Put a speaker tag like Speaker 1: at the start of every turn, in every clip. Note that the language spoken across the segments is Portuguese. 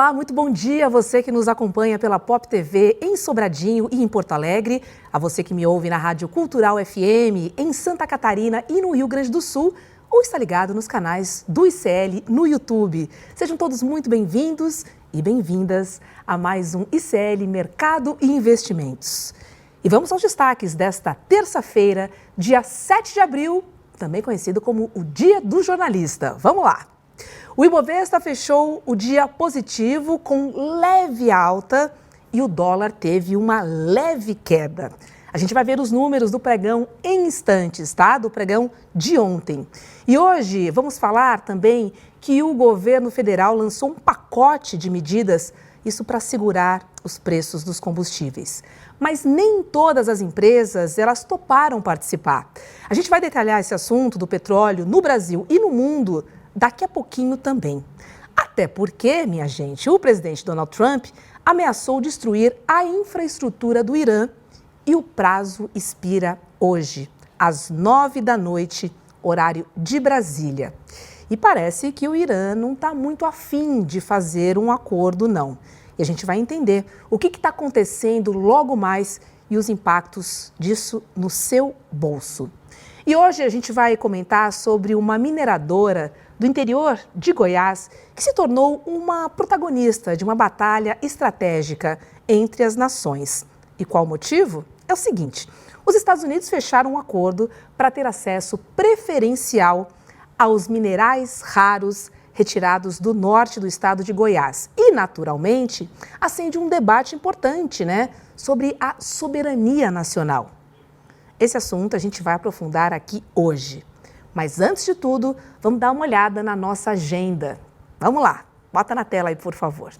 Speaker 1: Olá, muito bom dia a você que nos acompanha pela Pop TV em Sobradinho e em Porto Alegre, a você que me ouve na Rádio Cultural FM em Santa Catarina e no Rio Grande do Sul, ou está ligado nos canais do ICL no YouTube. Sejam todos muito bem-vindos e bem-vindas a mais um ICL Mercado e Investimentos. E vamos aos destaques desta terça-feira, dia 7 de abril, também conhecido como o Dia do Jornalista. Vamos lá! O Ibovespa fechou o dia positivo com leve alta e o dólar teve uma leve queda. A gente vai ver os números do pregão em instantes, tá? Do pregão de ontem. E hoje vamos falar também que o governo federal lançou um pacote de medidas, isso para segurar os preços dos combustíveis. Mas nem todas as empresas, elas toparam participar. A gente vai detalhar esse assunto do petróleo no Brasil e no mundo daqui a pouquinho também. Até porque, minha gente, o presidente Donald Trump ameaçou destruir a infraestrutura do Irã e o prazo expira hoje, às 9 da noite, horário de Brasília. E parece que o Irã não está muito afim de fazer um acordo, não. E a gente vai entender o que está acontecendo logo mais e os impactos disso no seu bolso. E hoje a gente vai comentar sobre uma mineradora do interior de Goiás que se tornou uma protagonista de uma batalha estratégica entre as nações. E qual o motivo? É o seguinte: os Estados Unidos fecharam um acordo para ter acesso preferencial aos minerais raros retirados do norte do estado de Goiás. E, naturalmente, acende um debate importante, sobre a soberania nacional. Esse assunto a gente vai aprofundar aqui hoje. Mas antes de tudo, vamos dar uma olhada na nossa agenda. Vamos lá, bota na tela aí, por favor.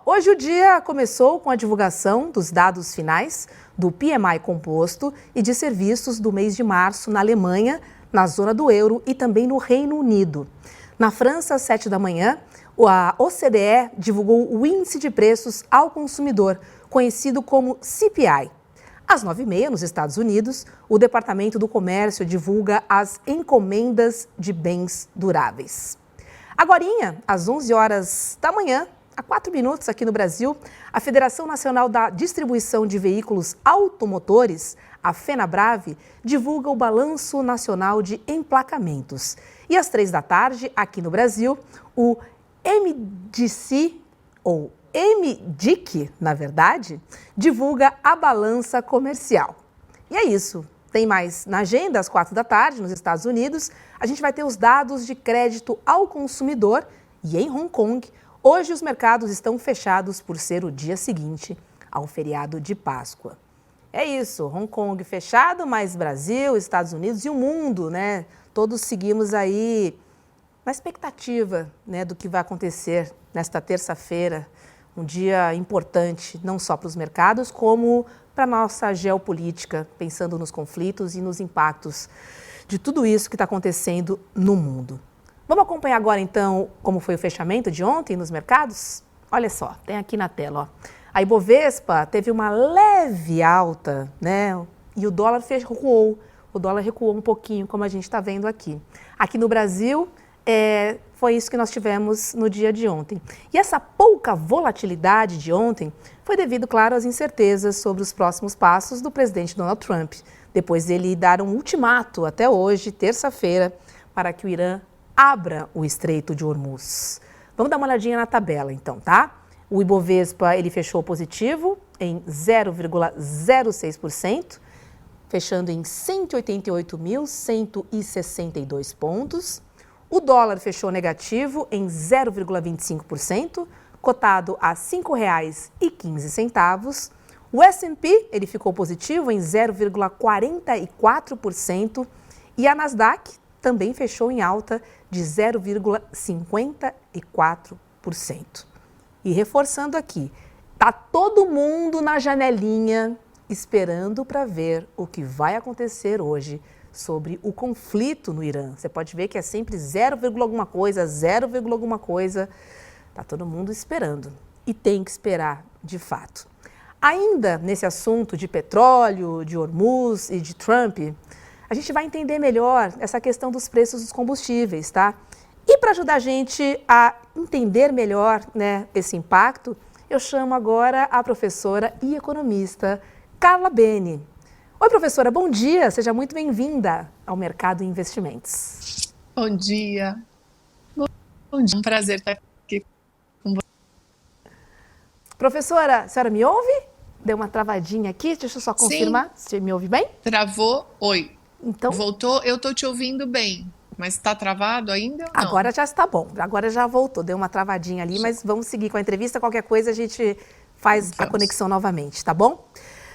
Speaker 1: Hoje o dia começou com a divulgação dos dados finais do PMI composto e de serviços do mês de março na Alemanha, na zona do euro e também no Reino Unido. Na França, às 7 da manhã, a OCDE divulgou o índice de preços ao consumidor, conhecido como CPI. Às 9h30, nos Estados Unidos, o Departamento do Comércio divulga as encomendas de bens duráveis. Agorinha, às 11 horas da manhã, há 4 minutos aqui no Brasil, a Federação Nacional da Distribuição de Veículos Automotores, a FenaBrave, divulga o Balanço Nacional de Emplacamentos. E às 3 da tarde, aqui no Brasil, o MDC, ou MDIC, na verdade, divulga a balança comercial. E é isso. Tem mais na agenda, às 4 da tarde, nos Estados Unidos. A gente vai ter os dados de crédito ao consumidor e em Hong Kong, hoje os mercados estão fechados por ser o dia seguinte ao feriado de Páscoa. É isso, Hong Kong fechado, mas Brasil, Estados Unidos e o mundo, todos seguimos aí na expectativa, do que vai acontecer nesta terça-feira. Um dia importante, não só para os mercados, como para a nossa geopolítica, pensando nos conflitos e nos impactos de tudo isso que está acontecendo no mundo. Vamos acompanhar agora, então, como foi o fechamento de ontem nos mercados? Olha só, tem aqui na tela, A Ibovespa teve uma leve alta, e o dólar recuou. O dólar recuou um pouquinho, como a gente está vendo aqui. Aqui no Brasil, foi isso que nós tivemos no dia de ontem. E essa pouca volatilidade de ontem foi devido, claro, às incertezas sobre os próximos passos do presidente Donald Trump, depois dele dar um ultimato até hoje, terça-feira, para que o Irã abra o Estreito de Hormuz. Vamos dar uma olhadinha na tabela, então, tá? O Ibovespa, ele fechou positivo em 0,06%, fechando em 188.162 pontos. O dólar fechou negativo em 0,25%, cotado a R$ 5,15. O S&P, ele ficou positivo em 0,44% e a Nasdaq também fechou em alta de 0,54%. E reforçando aqui, tá todo mundo na janelinha esperando para ver o que vai acontecer hoje sobre o conflito no Irã. Você pode ver que é sempre 0, alguma coisa, 0, alguma coisa. Tá todo mundo esperando e tem que esperar de fato. Ainda nesse assunto de petróleo, de Hormuz e de Trump, a gente vai entender melhor essa questão dos preços dos combustíveis, tá? E para ajudar a gente a entender melhor, né, esse impacto, eu chamo agora a professora e economista Carla Beni. Oi, professora, bom dia, seja muito bem-vinda ao Mercado Investimentos.
Speaker 2: Bom dia. Bom dia, um prazer estar aqui com você.
Speaker 1: Professora, a senhora me ouve? Deu uma travadinha aqui, deixa eu só confirmar.
Speaker 2: Sim,
Speaker 1: Você me ouve bem?
Speaker 2: travou. Oi.
Speaker 1: Então,
Speaker 2: Voltou, eu estou te ouvindo bem, mas está travado ainda ou
Speaker 1: agora
Speaker 2: não?
Speaker 1: já está bom, agora já voltou, deu uma travadinha ali, mas vamos seguir com a entrevista, qualquer coisa a gente faz a
Speaker 2: Vamos.
Speaker 1: conexão novamente, tá bom?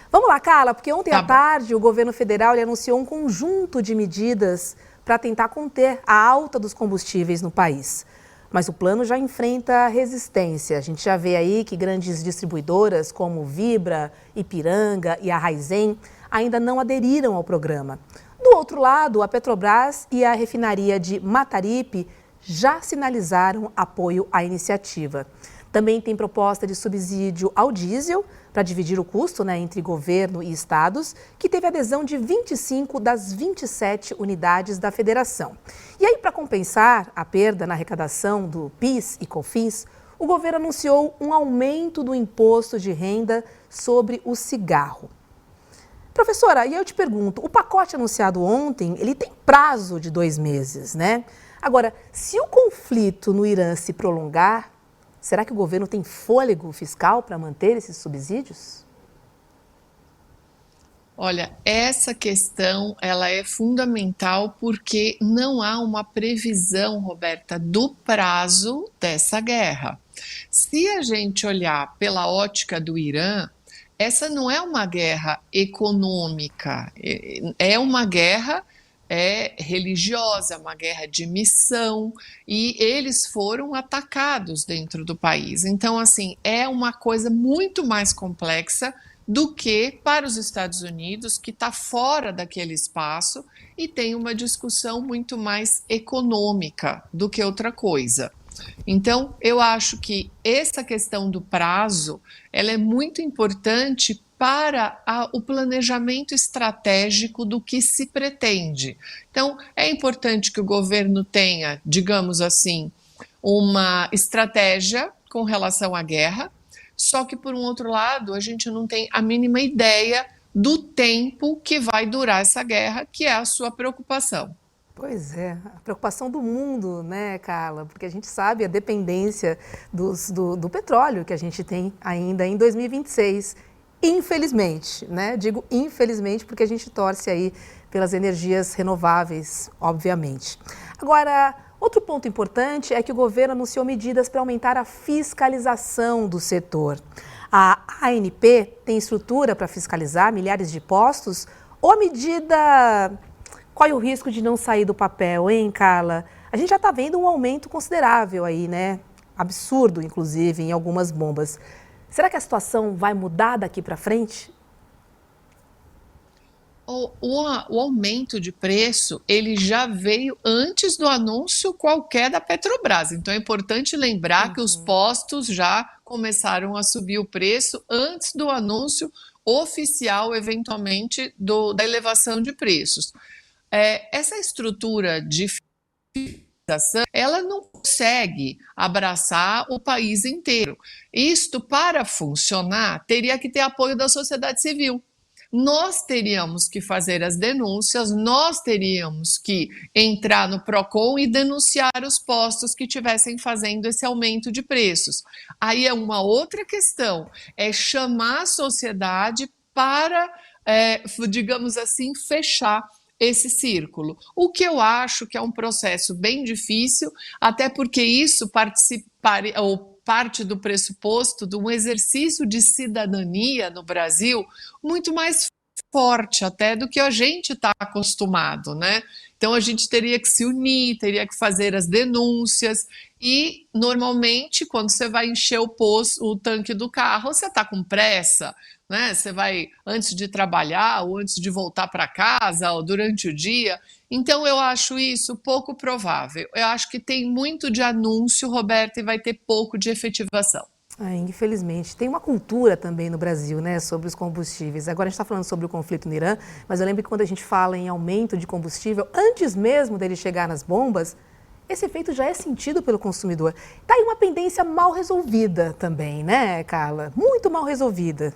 Speaker 1: Vamos lá, Carla, porque ontem à
Speaker 2: Tá bom.
Speaker 1: tarde o governo federal ele anunciou um conjunto de medidas para tentar conter a alta dos combustíveis no país. Mas o plano já enfrenta resistência. A gente já vê aí que grandes distribuidoras como Vibra, Ipiranga e a Raizen ainda não aderiram ao programa. Do outro lado, a Petrobras e a refinaria de Mataripe já sinalizaram apoio à iniciativa. Também tem proposta de subsídio ao diesel para dividir o custo, né, entre governo e estados, que teve adesão de 25 das 27 unidades da federação. E aí, para compensar a perda na arrecadação do PIS e COFINS, o governo anunciou um aumento do imposto de renda sobre o cigarro. Professora, e eu te pergunto, o pacote anunciado ontem, ele tem prazo de 2 meses, né? Agora, se o conflito no Irã se prolongar, será que o governo tem fôlego fiscal para manter esses subsídios?
Speaker 2: Olha, essa questão ela é fundamental porque não há uma previsão, Roberta, do prazo dessa guerra. Se a gente olhar pela ótica do Irã, essa não é uma guerra econômica, é uma guerra religiosa, uma guerra de missão, e eles foram atacados dentro do país. Então, assim, é uma coisa muito mais complexa do que para os Estados Unidos, que está fora daquele espaço e tem uma discussão muito mais econômica do que outra coisa. Então, eu acho que essa questão do prazo, ela é muito importante para o planejamento estratégico do que se pretende. Então, é importante que o governo tenha, digamos assim, uma estratégia com relação à guerra, só que, por um outro lado, a gente não tem a mínima ideia do tempo que vai durar essa guerra, que é a sua preocupação.
Speaker 1: Pois é, a preocupação do mundo, né, Carla? Porque a gente sabe a dependência do petróleo que a gente tem ainda em 2026. Infelizmente, né? Digo infelizmente porque a gente torce aí pelas energias renováveis, obviamente. Agora, outro ponto importante é que o governo anunciou medidas para aumentar a fiscalização do setor. A ANP tem estrutura para fiscalizar milhares de postos ou a medida corre o risco de não sair do papel, hein, Carla? A gente já está vendo um aumento considerável aí, né? Absurdo, inclusive, em algumas bombas. Será que a situação vai mudar daqui para frente?
Speaker 2: O aumento de preço, ele já veio antes do anúncio qualquer da Petrobras. Então é importante lembrar que os postos já começaram a subir o preço antes do anúncio oficial, eventualmente, da elevação de preços. Essa estrutura de fiscalização, ela não consegue abraçar o país inteiro. Isto, para funcionar, teria que ter apoio da sociedade civil. Nós teríamos que fazer as denúncias, nós teríamos que entrar no PROCON e denunciar os postos que estivessem fazendo esse aumento de preços. Aí é uma outra questão, é chamar a sociedade para, digamos assim, fechar esse círculo. O que eu acho que é um processo bem difícil, até porque isso parte do pressuposto de um exercício de cidadania no Brasil muito mais forte até do que a gente está acostumado, né? Então a gente teria que se unir, teria que fazer as denúncias e normalmente quando você vai encher o tanque do carro, você está com pressa, né? Você vai antes de trabalhar ou antes de voltar para casa ou durante o dia. Então eu acho isso pouco provável. Eu acho que tem muito de anúncio, Roberta, e vai ter pouco de efetivação.
Speaker 1: Infelizmente. Tem uma cultura também no Brasil, né, sobre os combustíveis. Agora a gente está falando sobre o conflito no Irã, mas eu lembro que quando a gente fala em aumento de combustível, antes mesmo dele chegar nas bombas, esse efeito já é sentido pelo consumidor. Está aí uma pendência mal resolvida também, né, Carla? Muito mal resolvida.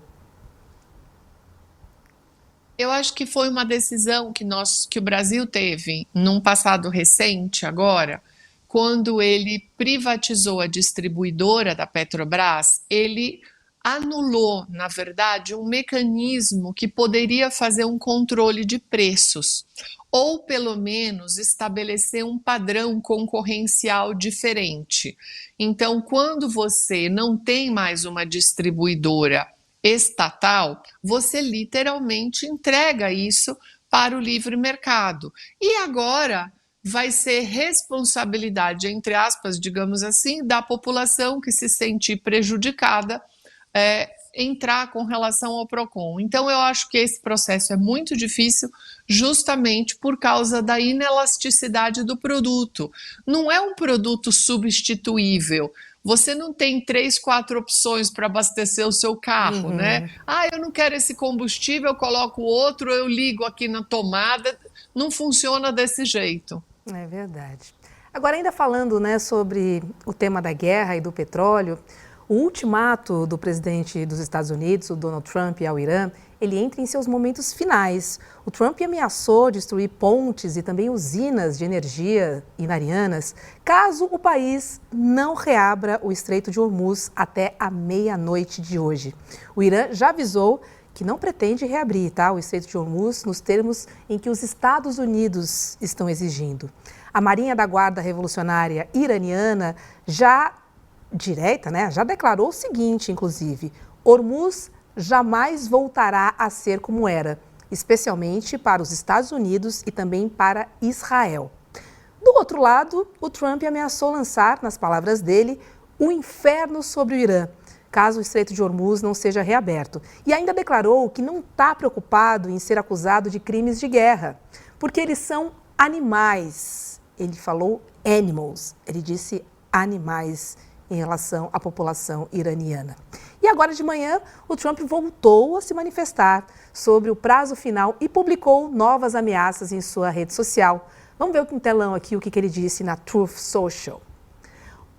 Speaker 2: Eu acho que foi uma decisão que o Brasil teve num passado recente agora, quando ele privatizou a distribuidora da Petrobras, ele anulou, na verdade, um mecanismo que poderia fazer um controle de preços, ou pelo menos estabelecer um padrão concorrencial diferente. Então, quando você não tem mais uma distribuidora estatal, você literalmente entrega isso para o livre mercado. E agora vai ser responsabilidade, entre aspas, digamos assim, da população que se sentir prejudicada entrar com relação ao PROCON. Então, eu acho que esse processo é muito difícil justamente por causa da inelasticidade do produto. Não é um produto substituível. Você não tem 3, 4 opções para abastecer o seu carro, né? Ah, eu não quero esse combustível, eu coloco outro, eu ligo aqui na tomada. Não funciona desse jeito.
Speaker 1: É verdade. Agora, ainda falando, né, sobre o tema da guerra e do petróleo, o ultimato do presidente dos Estados Unidos, o Donald Trump, ao Irã, ele entra em seus momentos finais. O Trump ameaçou destruir pontes e também usinas de energia iranianas, caso o país não reabra o Estreito de Hormuz até a meia-noite de hoje. O Irã já avisou que não pretende reabrir, o Estreito de Hormuz nos termos em que os Estados Unidos estão exigindo. A Marinha da Guarda Revolucionária Iraniana já declarou o seguinte, inclusive: Hormuz jamais voltará a ser como era, especialmente para os Estados Unidos e também para Israel. Do outro lado, o Trump ameaçou lançar, nas palavras dele, o inferno sobre o Irã, caso o Estreito de Hormuz não seja reaberto. E ainda declarou que não está preocupado em ser acusado de crimes de guerra, porque eles são animais. Ele falou animals, ele disse animais em relação à população iraniana. E agora de manhã, o Trump voltou a se manifestar sobre o prazo final e publicou novas ameaças em sua rede social. Vamos ver no telão aqui o que ele disse na Truth Social.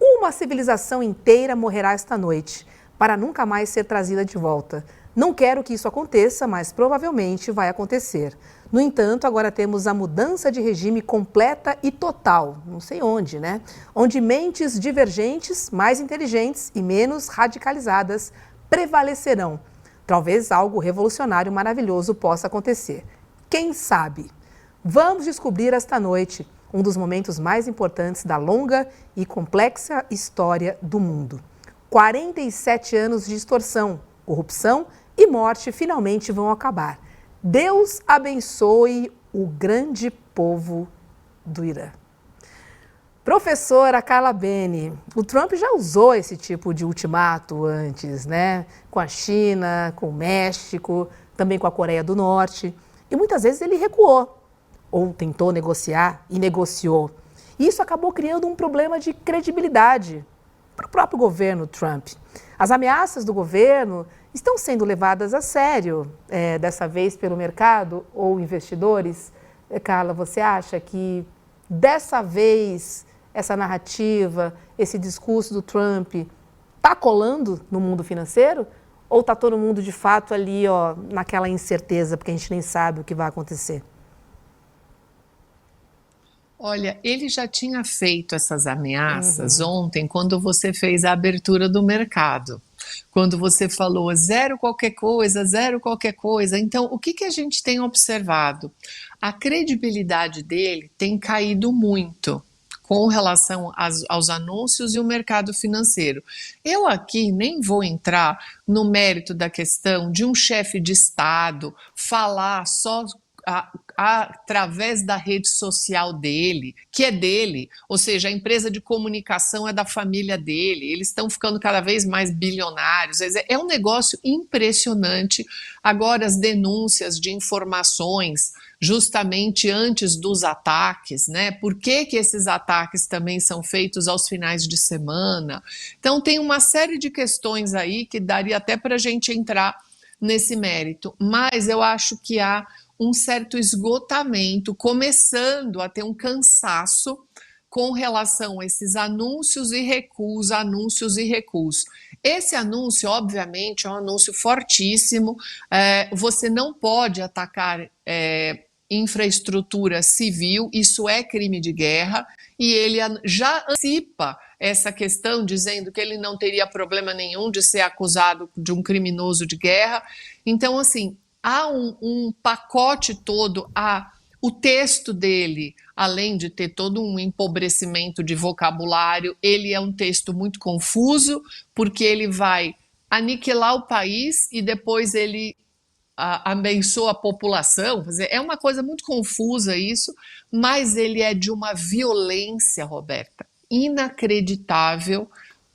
Speaker 1: Uma civilização inteira morrerá esta noite, para nunca mais ser trazida de volta. Não quero que isso aconteça, mas provavelmente vai acontecer. No entanto, agora temos a mudança de regime completa e total, não sei onde, né? Onde mentes divergentes, mais inteligentes e menos radicalizadas prevalecerão. Talvez algo revolucionário maravilhoso possa acontecer. Quem sabe? Vamos descobrir esta noite um dos momentos mais importantes da longa e complexa história do mundo. 47 anos de extorsão, corrupção e morte finalmente vão acabar. Deus abençoe o grande povo do Irã. Professora Carla Beni, o Trump já usou esse tipo de ultimato antes, né? Com a China, com o México, também com a Coreia do Norte. E muitas vezes ele recuou, ou tentou negociar e negociou. E isso acabou criando um problema de credibilidade para o próprio governo Trump. As ameaças do governo estão sendo levadas a sério, dessa vez pelo mercado ou investidores? Carla, você acha que dessa vez essa narrativa, esse discurso do Trump está colando no mundo financeiro? Ou está todo mundo de fato ali, naquela incerteza, porque a gente nem sabe o que vai acontecer?
Speaker 2: Olha, ele já tinha feito essas ameaças ontem, quando você fez a abertura do mercado. Quando você falou zero qualquer coisa, zero qualquer coisa. Então, o que a gente tem observado? A credibilidade dele tem caído muito com relação aos anúncios e o mercado financeiro. Eu aqui nem vou entrar no mérito da questão de um chefe de Estado falar só através da rede social dele, que é dele, ou seja, a empresa de comunicação é da família dele, eles estão ficando cada vez mais bilionários, é um negócio impressionante. Agora as denúncias de informações justamente antes dos ataques, né? Por que esses ataques também são feitos aos finais de semana? Então tem uma série de questões aí que daria até para a gente entrar nesse mérito, mas eu acho que há um certo esgotamento, começando a ter um cansaço com relação a esses anúncios e recuos, anúncios e recuos. Esse anúncio, obviamente, é um anúncio fortíssimo. Você não pode atacar infraestrutura civil, isso é crime de guerra, e ele já antecipa essa questão, dizendo que ele não teria problema nenhum de ser acusado de um criminoso de guerra. Então, assim, há um pacote todo, o texto dele, além de ter todo um empobrecimento de vocabulário, ele é um texto muito confuso, porque ele vai aniquilar o país e depois ele abençoa a população. É uma coisa muito confusa isso, mas ele é de uma violência, Roberta, inacreditável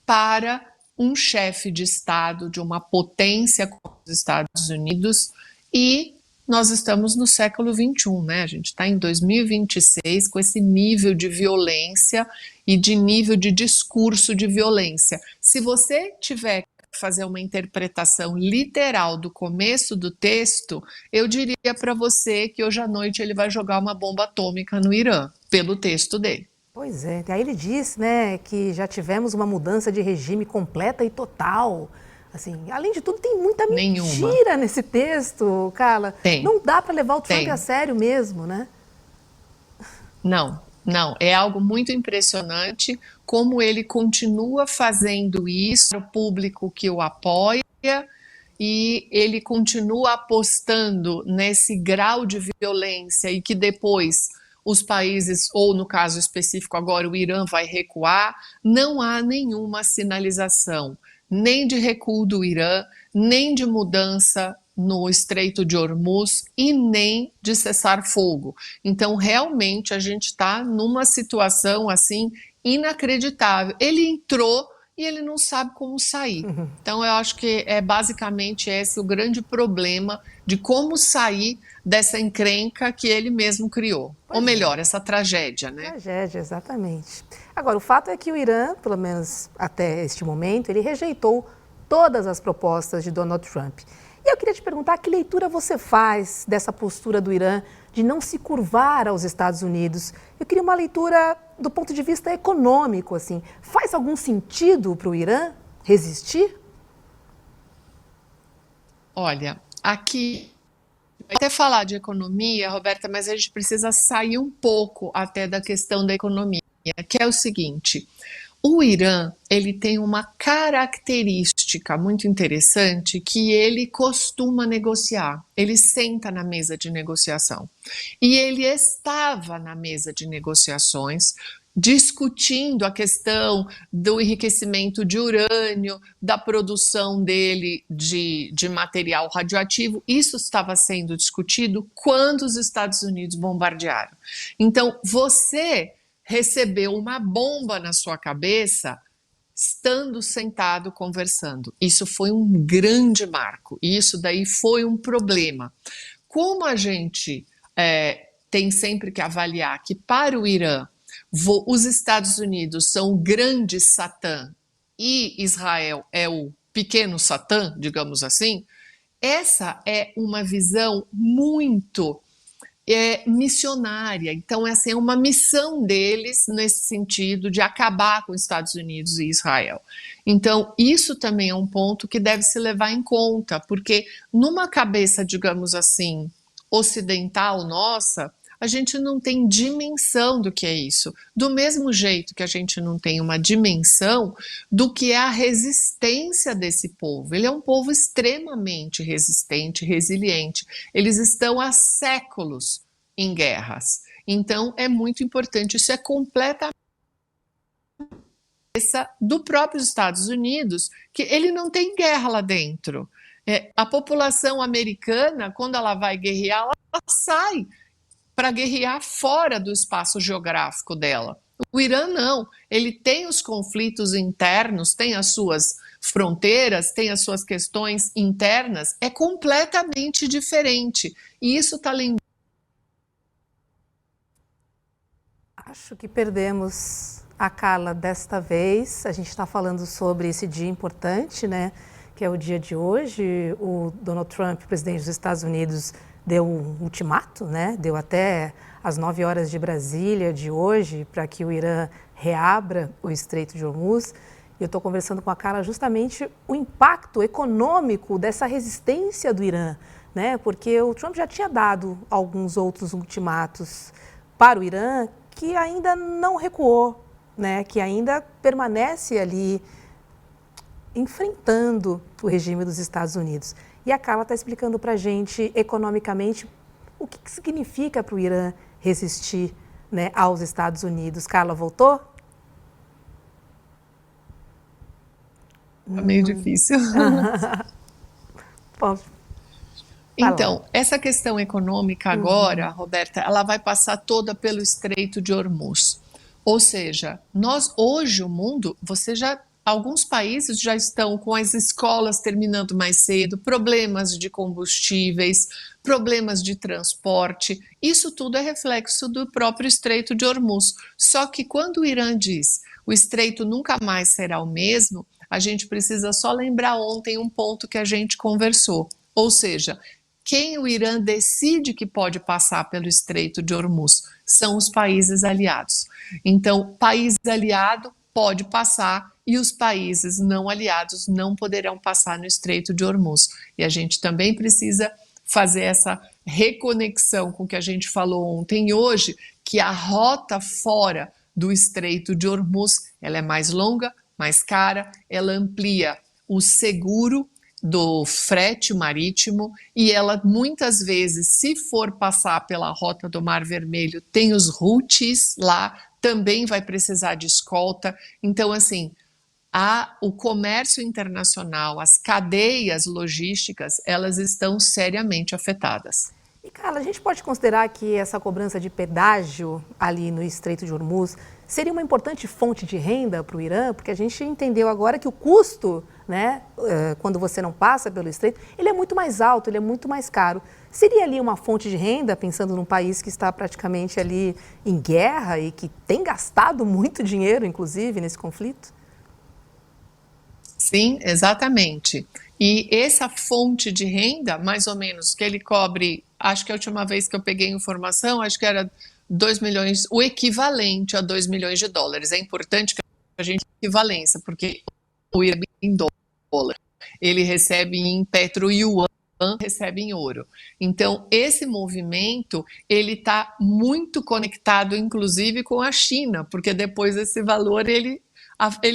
Speaker 2: para um chefe de Estado de uma potência como os Estados Unidos, e nós estamos no século XXI, né? A gente está em 2026 com esse nível de violência e de nível de discurso de violência. Se você tiver que fazer uma interpretação literal do começo do texto, eu diria para você que hoje à noite ele vai jogar uma bomba atômica no Irã, pelo texto dele.
Speaker 1: Pois é, aí ele diz, né, que já tivemos uma mudança de regime completa e total. Assim, além de tudo, tem muita mentira nesse texto, Carla.
Speaker 2: Tem.
Speaker 1: Não dá para levar o Trump a sério mesmo, né?
Speaker 2: Não, é algo muito impressionante como ele continua fazendo isso para o público que o apoia, e ele continua apostando nesse grau de violência e que depois os países, ou no caso específico agora o Irã, vai recuar. Não há nenhuma sinalização, nem de recuo do Irã, nem de mudança no Estreito de Hormuz e nem de cessar-fogo. Então, realmente, a gente está numa situação assim inacreditável. Ele entrou e ele não sabe como sair. Então, eu acho que é basicamente esse o grande problema de como sair dessa encrenca que ele mesmo criou. Ou melhor, essa tragédia, né?
Speaker 1: Tragédia, exatamente. Agora, o fato é que o Irã, pelo menos até este momento, ele rejeitou todas as propostas de Donald Trump. E eu queria te perguntar que leitura você faz dessa postura do Irã de não se curvar aos Estados Unidos. Eu queria uma leitura do ponto de vista econômico, assim. Faz algum sentido para o Irã resistir?
Speaker 2: Olha, aqui, até falar de economia, Roberta, mas a gente precisa sair um pouco até da questão da economia, que é o seguinte: o Irã, ele tem uma característica muito interessante, que ele costuma negociar, ele senta na mesa de negociação. E ele estava na mesa de negociações, discutindo a questão do enriquecimento de urânio, da produção dele de material radioativo. Isso estava sendo discutido quando os Estados Unidos bombardearam. Então, você recebeu uma bomba na sua cabeça estando sentado conversando. Isso foi um grande marco, e isso daí foi um problema. Como a gente tem sempre que avaliar que para o Irã os Estados Unidos são o grande Satã e Israel é o pequeno Satã, digamos assim, essa é uma visão muito missionária. Então, essa é uma missão deles nesse sentido de acabar com os Estados Unidos e Israel. Então, isso também é um ponto que deve se levar em conta, porque numa cabeça, digamos assim, ocidental nossa, a gente não tem dimensão do que é isso. Do mesmo jeito que a gente não tem uma dimensão do que é a resistência desse povo. Ele é um povo extremamente resistente, resiliente. Eles estão há séculos em guerras. Então, é muito importante. Isso é completamente do próprio Estados Unidos, que ele não tem guerra lá dentro. A população americana, quando ela vai guerrear, ela sai para guerrear fora do espaço geográfico dela. O Irã não, ele tem os conflitos internos, tem as suas fronteiras, tem as suas questões internas, é completamente diferente. E isso está lembrando.
Speaker 1: Acho que perdemos a Carla desta vez. A gente está falando sobre esse dia importante, né? que é o dia de hoje, o Donald Trump, presidente dos Estados Unidos, deu um ultimato, né? Deu até às 9 horas de Brasília de hoje para que o Irã reabra o Estreito de Hormuz. E eu estou conversando com a Carla justamente o impacto econômico dessa resistência do Irã, né? Porque o Trump já tinha dado alguns outros ultimatos para o Irã que ainda não recuou, né? Que ainda permanece ali enfrentando o regime dos Estados Unidos. E a Carla está explicando para a gente, economicamente, o que significa para o Irã resistir, né, aos Estados Unidos. Carla, voltou?
Speaker 2: Tá meio difícil.
Speaker 1: Pode.
Speaker 2: Então, essa questão econômica agora, Roberta, ela vai passar toda pelo Estreito de Hormuz. Ou seja, hoje o mundo, alguns países já estão com as escolas terminando mais cedo, problemas de combustíveis, problemas de transporte. Isso tudo é reflexo do próprio Estreito de Hormuz. Só que quando o Irã diz o estreito nunca mais será o mesmo, a gente precisa só lembrar ontem um ponto que a gente conversou. Ou seja, quem o Irã decide que pode passar pelo Estreito de Hormuz são os países aliados. Então, país aliado pode passar e os países não aliados não poderão passar no Estreito de Hormuz. E a gente também precisa fazer essa reconexão com o que a gente falou ontem e hoje, que a rota fora do Estreito de Hormuz, ela é mais longa, mais cara, ela amplia o seguro do frete marítimo e ela muitas vezes, se for passar pela rota do Mar Vermelho, tem os Houthis lá, também vai precisar de escolta. Então, assim, o comércio internacional, as cadeias logísticas, elas estão seriamente afetadas.
Speaker 1: E, Carla, a gente pode considerar que essa cobrança de pedágio ali no Estreito de Hormuz seria uma importante fonte de renda para o Irã? Porque a gente entendeu agora que o custo, né, quando você não passa pelo Estreito, ele é muito mais alto, ele é muito mais caro. Seria ali uma fonte de renda, pensando num país que está praticamente ali em guerra e que tem gastado muito dinheiro, inclusive, nesse conflito?
Speaker 2: Sim, exatamente. E essa fonte de renda, mais ou menos, que ele cobre, acho que a última vez que eu peguei informação, acho que era 2 milhões, o equivalente a 2 milhões de dólares. É importante que a gente tenha equivalência, porque o Irã em dólar, ele recebe em petro-yuan, recebe em ouro. Então, esse movimento, ele está muito conectado, inclusive, com a China, porque depois esse valor, ele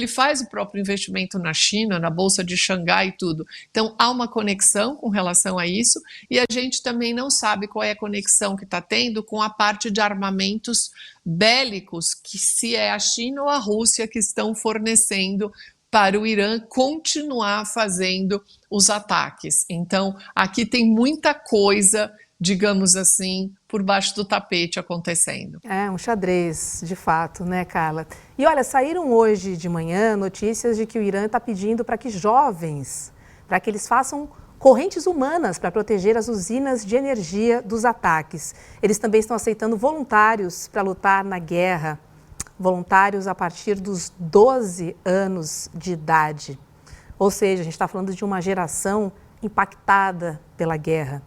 Speaker 2: faz o próprio investimento na China, na Bolsa de Xangai e tudo. Então, há uma conexão com relação a isso e a gente também não sabe qual é a conexão que está tendo com a parte de armamentos bélicos, que se é a China ou a Rússia que estão fornecendo para o Irã continuar fazendo os ataques. Então, aqui tem muita coisa, digamos assim, por baixo do tapete acontecendo.
Speaker 1: É um xadrez, de fato, né, Carla? E olha, saíram hoje de manhã notícias de que o Irã está pedindo para que jovens, para que eles façam correntes humanas para proteger as usinas de energia dos ataques. Eles também estão aceitando voluntários para lutar na guerra, voluntários a partir dos 12 anos de idade. Ou seja, a gente está falando de uma geração impactada pela guerra.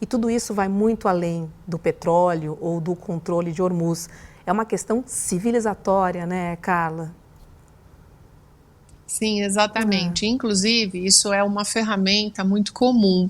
Speaker 1: E tudo isso vai muito além do petróleo ou do controle de Hormuz. É uma questão civilizatória, né, Carla?
Speaker 2: Sim, exatamente. Inclusive, isso é uma ferramenta muito comum.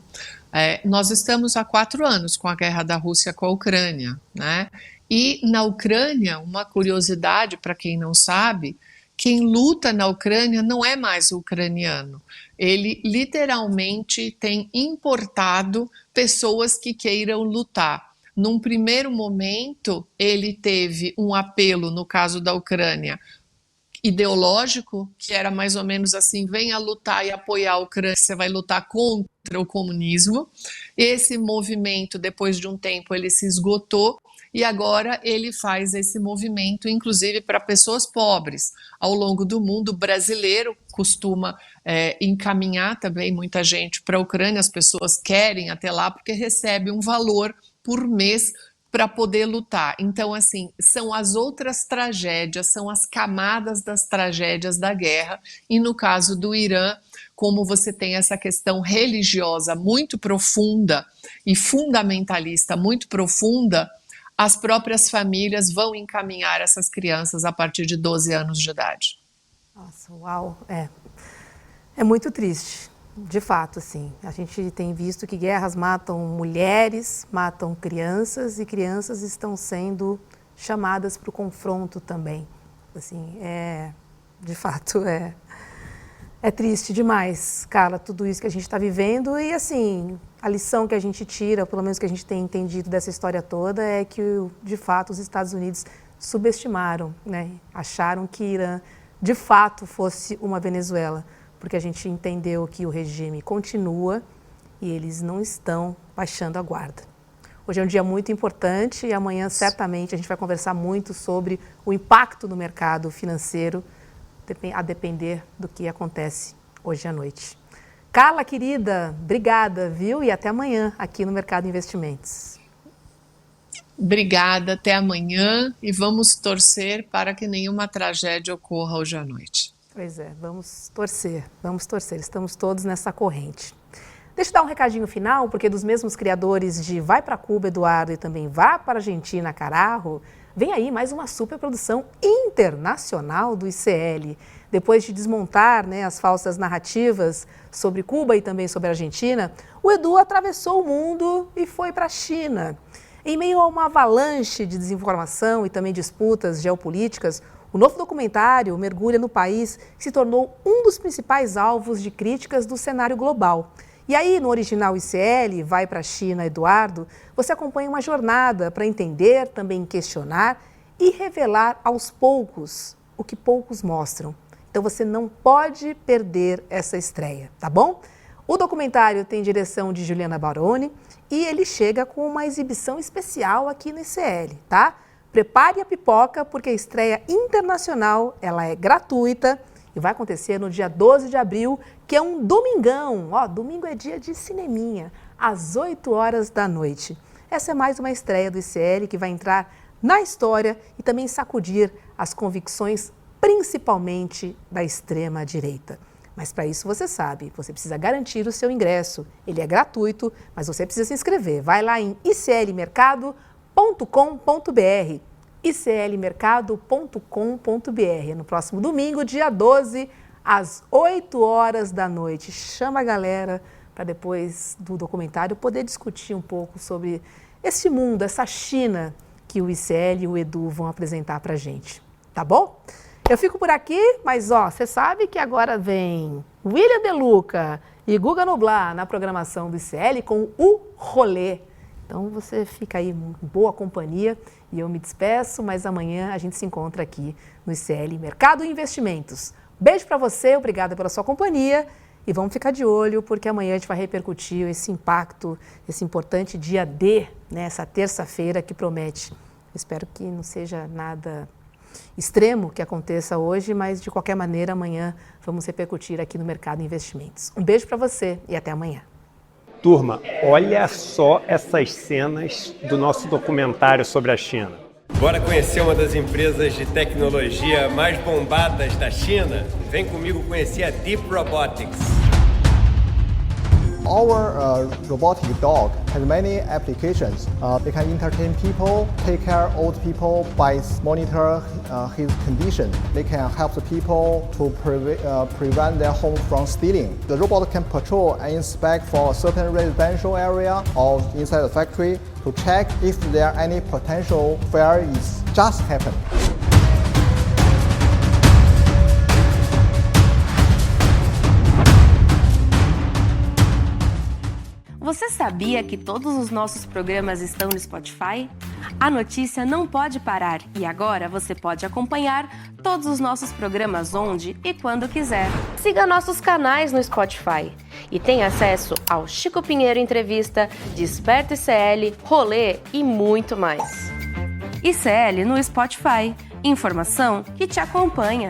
Speaker 2: Nós estamos há 4 anos com a guerra da Rússia com a Ucrânia, né? E na Ucrânia, uma curiosidade para quem não sabe, quem luta na Ucrânia não é mais o ucraniano. Ele literalmente tem importado pessoas que queiram lutar. Num primeiro momento, ele teve um apelo, no caso da Ucrânia, ideológico, que era mais ou menos assim: venha lutar e apoiar a Ucrânia, você vai lutar contra o comunismo. Esse movimento, depois de um tempo, ele se esgotou e agora ele faz esse movimento, inclusive para pessoas pobres. Ao longo do mundo, o brasileiro costuma encaminhar também muita gente para a Ucrânia, as pessoas querem até lá porque recebe um valor por mês para poder lutar. Então, assim, são as outras tragédias, são as camadas das tragédias da guerra, e no caso do Irã, como você tem essa questão religiosa muito profunda e fundamentalista muito profunda, as próprias famílias vão encaminhar essas crianças a partir de 12 anos de idade.
Speaker 1: Nossa, uau, é muito triste, de fato, assim. A gente tem visto que guerras matam mulheres, matam crianças, e crianças estão sendo chamadas para o confronto também. Assim, de fato, é triste demais, Carla, tudo isso que a gente está vivendo. E, assim, a lição que a gente tira, pelo menos que a gente tem entendido dessa história toda, é que, de fato, os Estados Unidos subestimaram, né? Acharam que Irã, de fato, fosse uma Venezuela, porque a gente entendeu que o regime continua e eles não estão baixando a guarda. Hoje é um dia muito importante e amanhã, certamente, a gente vai conversar muito sobre o impacto no mercado financeiro, a depender do que acontece hoje à noite. Carla, querida, obrigada, viu? E até amanhã aqui no Mercado Investimentos.
Speaker 2: Obrigada, até amanhã e vamos torcer para que nenhuma tragédia ocorra hoje à noite.
Speaker 1: Pois é, vamos torcer, estamos todos nessa corrente. Deixa eu dar um recadinho final, porque dos mesmos criadores de Vai para Cuba, Eduardo, e também Vá para a Argentina, Carajo, vem aí mais uma superprodução internacional do ICL. Depois de desmontar, né, as falsas narrativas sobre Cuba e também sobre a Argentina, o Edu atravessou o mundo e foi para a China. Em meio a uma avalanche de desinformação e também disputas geopolíticas, o novo documentário mergulha no país que se tornou um dos principais alvos de críticas do cenário global. E aí, no original ICL, Vai para a China, Eduardo, você acompanha uma jornada para entender, também questionar e revelar aos poucos o que poucos mostram. Então você não pode perder essa estreia, tá bom? O documentário tem direção de Juliana Baroni e ele chega com uma exibição especial aqui no ICL, tá? Prepare a pipoca, porque a estreia internacional ela é gratuita e vai acontecer no dia 12 de abril, que é um domingão. Domingo é dia de cineminha, às 8 horas da noite. Essa é mais uma estreia do ICL que vai entrar na história e também sacudir as convicções, principalmente da extrema-direita. Mas para isso você sabe, você precisa garantir o seu ingresso. Ele é gratuito, mas você precisa se inscrever. Vai lá em iclmercado.com.br, iclmercado.com.br. No próximo domingo, dia 12, às 8 horas da noite. Chama a galera para depois do documentário poder discutir um pouco sobre esse mundo, essa China que o ICL e o Edu vão apresentar para a gente. Tá bom? Eu fico por aqui, mas você sabe que agora vem William De Luca e Guga Noblar na programação do ICL com o Rolê. Então você fica aí em boa companhia e eu me despeço, mas amanhã a gente se encontra aqui no ICL Mercado e Investimentos. Beijo para você, obrigada pela sua companhia e vamos ficar de olho porque amanhã a gente vai repercutir esse impacto, esse importante dia D, né, essa terça-feira que promete. Espero que não seja nada extremo que aconteça hoje, mas de qualquer maneira amanhã vamos repercutir aqui no Mercado e Investimentos. Um beijo para você e até amanhã.
Speaker 3: Turma, olha só essas cenas do nosso documentário sobre a China.
Speaker 4: Bora conhecer uma das empresas de tecnologia mais bombadas da China? Vem comigo conhecer a Deep Robotics.
Speaker 5: Our robotic dog has many applications. They can entertain people, take care of old people by monitor his condition. They can help the people to prevent their home from stealing. The robot can patrol and inspect for a certain residential area or inside the factory to check if there are any potential fire is just happened.
Speaker 6: Você sabia que todos os nossos programas estão no Spotify? A notícia não pode parar e agora você pode acompanhar todos os nossos programas onde e quando quiser. Siga nossos canais no Spotify e tenha acesso ao Chico Pinheiro Entrevista, Desperta ICL, Rolê e muito mais. ICL no Spotify. Informação que te acompanha.